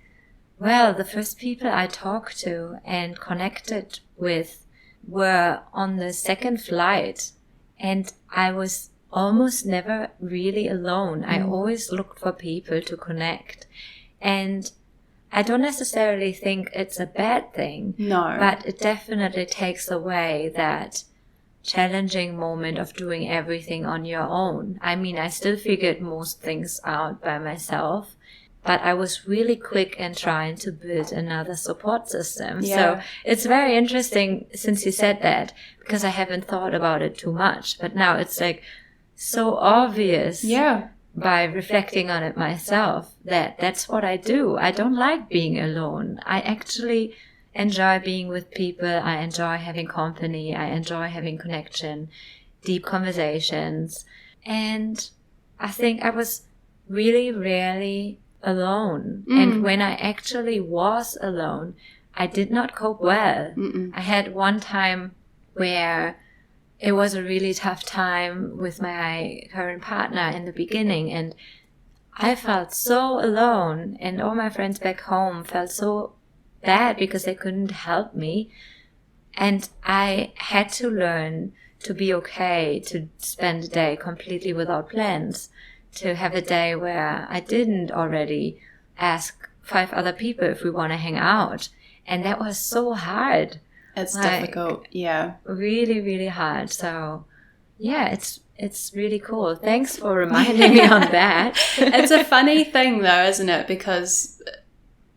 [SPEAKER 1] well, the first people I talked to and connected with were on the second flight. And I was almost never really alone. I always looked for people to connect. And I don't necessarily think it's a bad thing.
[SPEAKER 2] No.
[SPEAKER 1] But it definitely takes away that challenging moment of doing everything on your own. I mean, I still figured most things out by myself, but I was really quick in trying to build another support system.
[SPEAKER 2] Yeah.
[SPEAKER 1] So it's very interesting since you said that, because I haven't thought about it too much, but now it's like so obvious.
[SPEAKER 2] Yeah.
[SPEAKER 1] By reflecting on it myself, that's what I do. I don't like being alone. I actually enjoy being with people. I enjoy having company. I enjoy having connection, deep conversations. And I think I was really rarely alone. And when I actually was alone, I did not cope well. I had one time where it was a really tough time with my current partner in the beginning, and I felt so alone, and all my friends back home felt so bad because they couldn't help me. And I had to learn to be okay to spend a day completely without plans, to have a day where I didn't already ask 5 other people if we want to hang out. And that was so hard.
[SPEAKER 2] It's difficult. Yeah.
[SPEAKER 1] Really, really hard. So yeah, it's really cool. Thanks for reminding me on that.
[SPEAKER 2] It's a funny thing though, isn't it? Because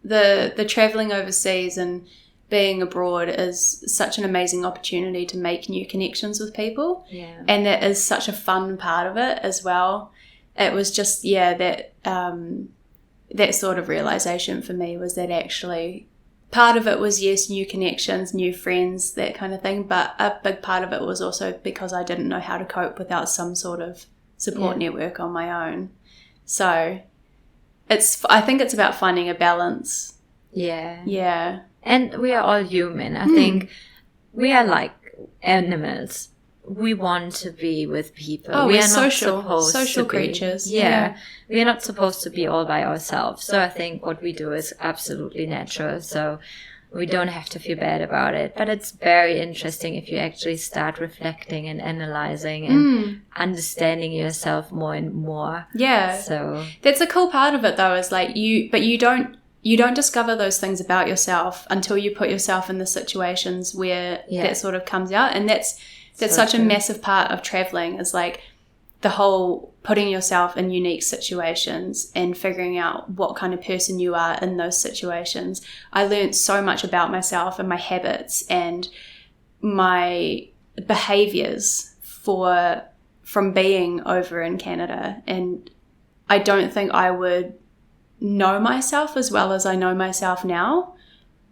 [SPEAKER 2] the traveling overseas and being abroad is such an amazing opportunity to make new connections with people.
[SPEAKER 1] Yeah.
[SPEAKER 2] And that is such a fun part of it as well. It was just, that sort of realization for me was that actually part of it was, yes, new connections, new friends, that kind of thing. But a big part of it was also because I didn't know how to cope without some sort of support network on my own. So I think it's about finding a balance.
[SPEAKER 1] Yeah.
[SPEAKER 2] Yeah.
[SPEAKER 1] And we are all human. I think we are like animals. We want to be with people.
[SPEAKER 2] Oh,
[SPEAKER 1] we
[SPEAKER 2] we're
[SPEAKER 1] are not
[SPEAKER 2] social creatures.
[SPEAKER 1] Yeah. We are not supposed to be all by ourselves. So I think what we do is absolutely natural. So we don't have to feel bad about it. But it's very interesting if you actually start reflecting and analyzing and understanding yourself more and more.
[SPEAKER 2] Yeah.
[SPEAKER 1] So
[SPEAKER 2] that's a cool part of it though, is like you don't discover those things about yourself until you put yourself in the situations where that sort of comes out. And that's such a massive part of traveling, is like the whole putting yourself in unique situations and figuring out what kind of person you are in those situations. I learned so much about myself and my habits and my behaviors from being over in Canada. And I don't think I would know myself as well as I know myself now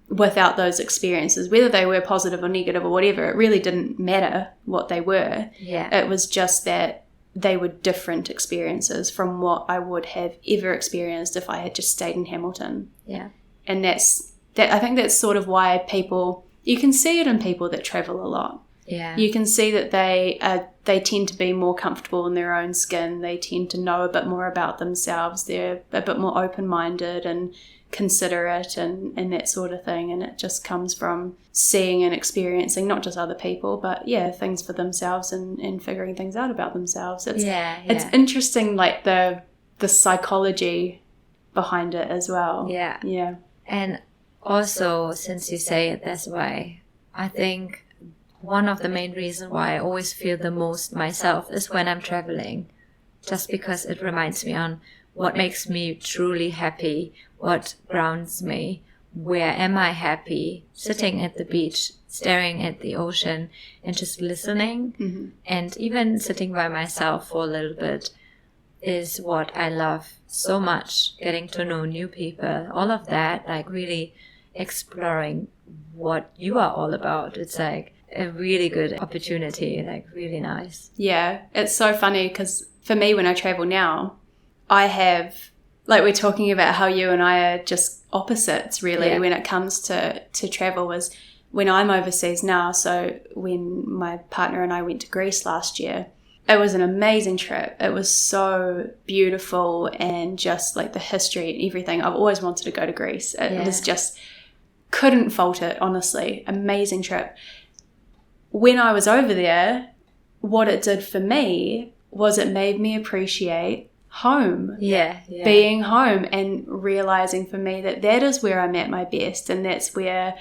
[SPEAKER 2] without those experiences, whether they were positive or negative or whatever. It really didn't matter what they were.
[SPEAKER 1] Yeah.
[SPEAKER 2] It was just that they were different experiences from what I would have ever experienced if I had just stayed in Hamilton.
[SPEAKER 1] Yeah.
[SPEAKER 2] And I think that's sort of why you can see it in people that travel a lot.
[SPEAKER 1] Yeah.
[SPEAKER 2] You can see that they tend to be more comfortable in their own skin. They tend to know a bit more about themselves. They're a bit more open-minded and considerate and that sort of thing. And it just comes from seeing and experiencing not just other people, but things for themselves and figuring things out about themselves. It's interesting, like the psychology behind it as well.
[SPEAKER 1] Yeah.
[SPEAKER 2] Yeah.
[SPEAKER 1] And also, since you say it this way, I think one of the main reasons why I always feel the most myself is when I'm traveling, just because it reminds me on what makes me truly happy, what grounds me, where am I happy, sitting at the beach, staring at the ocean and just listening, and even sitting by myself for a little bit is what I love so much. Getting to know new people, all of that, like really exploring what you are all about. It's like a really good opportunity, like really nice. Yeah,
[SPEAKER 2] it's so funny because for me, when I travel now, I have, like we're talking about how you and I are just opposites really when it comes to travel, is when I'm overseas now, so when my partner and I went to Greece last year, it was an amazing trip. It was so beautiful, and just like the history and everything. I've always wanted to go to Greece. It was just, couldn't fault it, honestly. Amazing trip. When I was over there, what it did for me was it made me appreciate home. Being home, and realizing for me that is where I'm at my best, and that's where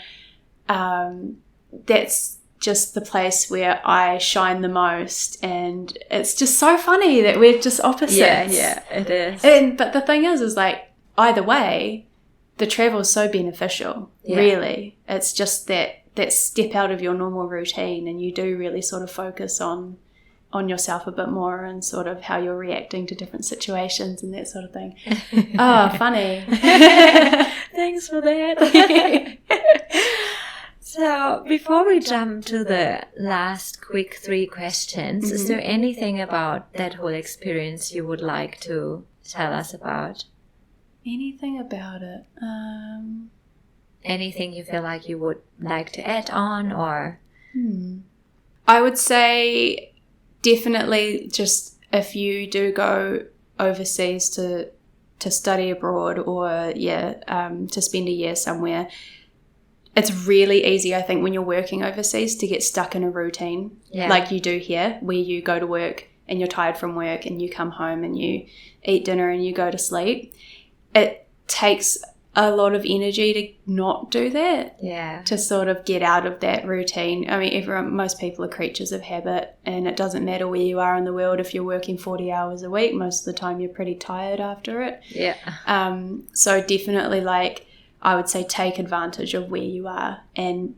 [SPEAKER 2] that's just the place where I shine the most. And it's just so funny that we're just opposites.
[SPEAKER 1] Yeah, it is.
[SPEAKER 2] But the thing is like, either way, the travel is so beneficial. Really, it's just that step out of your normal routine, and you do really sort of focus on yourself a bit more, and sort of how you're reacting to different situations and that sort of thing. Oh, funny.
[SPEAKER 1] Thanks for that. So before we jump to the last quick 3 questions, is there anything about that whole experience you would like to tell us about?
[SPEAKER 2] Anything about it?
[SPEAKER 1] Anything you feel like you would like to add on, or?
[SPEAKER 2] I would say definitely, just if you do go overseas to study abroad, or to spend a year somewhere, it's really easy, I think, when you're working overseas to get stuck in a routine like you do here, where you go to work and you're tired from work, and you come home and you eat dinner and you go to sleep. It takes a lot of energy to not do that, to sort of get out of that routine. I mean, most people are creatures of habit, and it doesn't matter where you are in the world. If you're working 40 hours a week, most of the time you're pretty tired after it. So definitely, like, I would say, take advantage of where you are and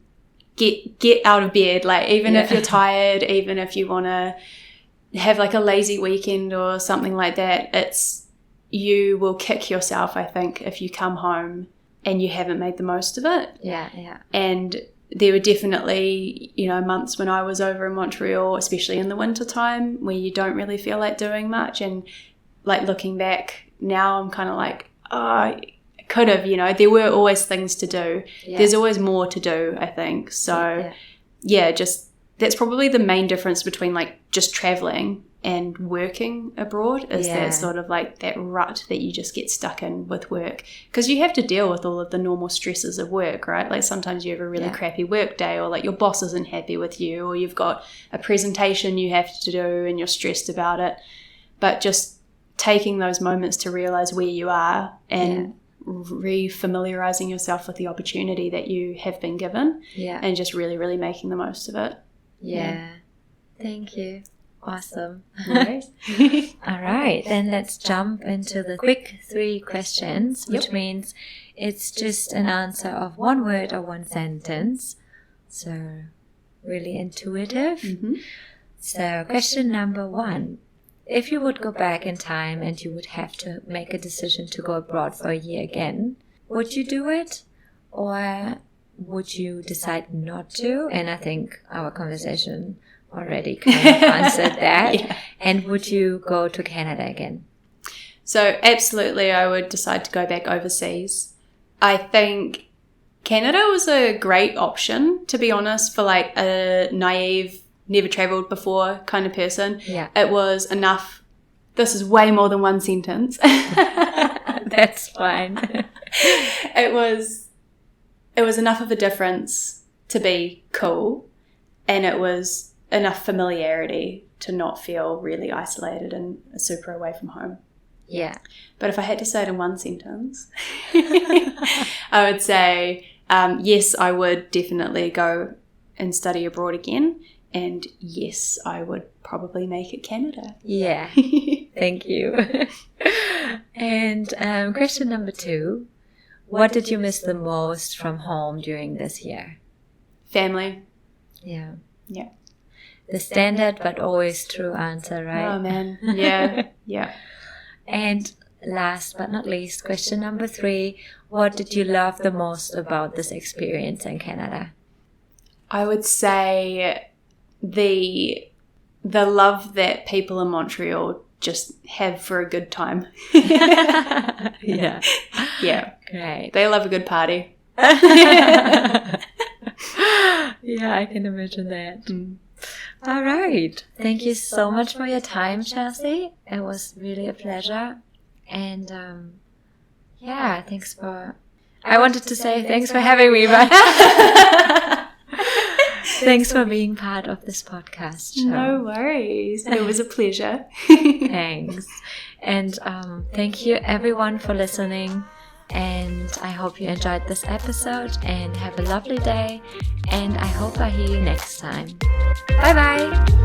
[SPEAKER 2] get out of bed. Like, even if you're tired, even if you want to have like a lazy weekend or something like that, you will kick yourself, I think, if you come home and you haven't made the most of it. And there were definitely, months when I was over in Montreal, especially in the winter time, where you don't really feel like doing much. And like, looking back now, I'm kind of like, oh, could have, there were always things to do. There's always more to do, I think. So just, that's probably the main difference between like just traveling and working abroad, is that sort of like that rut that you just get stuck in with work, because you have to deal with all of the normal stresses of work, right? Like, sometimes you have a really crappy work day, or like your boss isn't happy with you, or you've got a presentation you have to do and you're stressed about it. But just taking those moments to realize where you are, and re-familiarizing yourself with the opportunity that you have been given, and just really, really making the most of it.
[SPEAKER 1] Thank you. Awesome.
[SPEAKER 2] Nice.
[SPEAKER 1] All right, then let's jump into the quick 3 questions, which means it's just an answer of 1 word or 1 sentence. So really intuitive. So question number 1. If you would go back in time and you would have to make a decision to go abroad for a year again, would you do it, or would you decide not to? And I think our conversation already kind of answered that. And would you go to Canada again?
[SPEAKER 2] So absolutely, I would decide to go back overseas. I think Canada was a great option, to be honest, for like a naive, never traveled before kind of person. It was enough. This is way more than 1 sentence.
[SPEAKER 1] That's fine.
[SPEAKER 2] It was enough of a difference to be cool, and it was enough familiarity to not feel really isolated and super away from home. But if I had to say it in 1 sentence, I would say yes, I would definitely go and study abroad again. And yes, I would probably make it Canada.
[SPEAKER 1] Thank you. And question number 2. What did you miss the most from home during this year?
[SPEAKER 2] Family.
[SPEAKER 1] The standard but always true answer, right?
[SPEAKER 2] Oh, man. Yeah.
[SPEAKER 1] And last but not least, question number 3. What did you love the most about this experience in Canada?
[SPEAKER 2] I would say the love that people in Montreal just have for a good time.
[SPEAKER 1] Great.
[SPEAKER 2] They love a good party.
[SPEAKER 1] Yeah, I can imagine that. All right. Thank you so much for your time, Chelsea. It was really a pleasure. And thanks for... I wanted to say thanks for having me, but... Thanks for being part of this podcast show.
[SPEAKER 2] No worries. It was a pleasure.
[SPEAKER 1] Thanks. And thank you everyone for listening. And I hope you enjoyed this episode and have a lovely day. And I hope I hear you next time. Bye bye.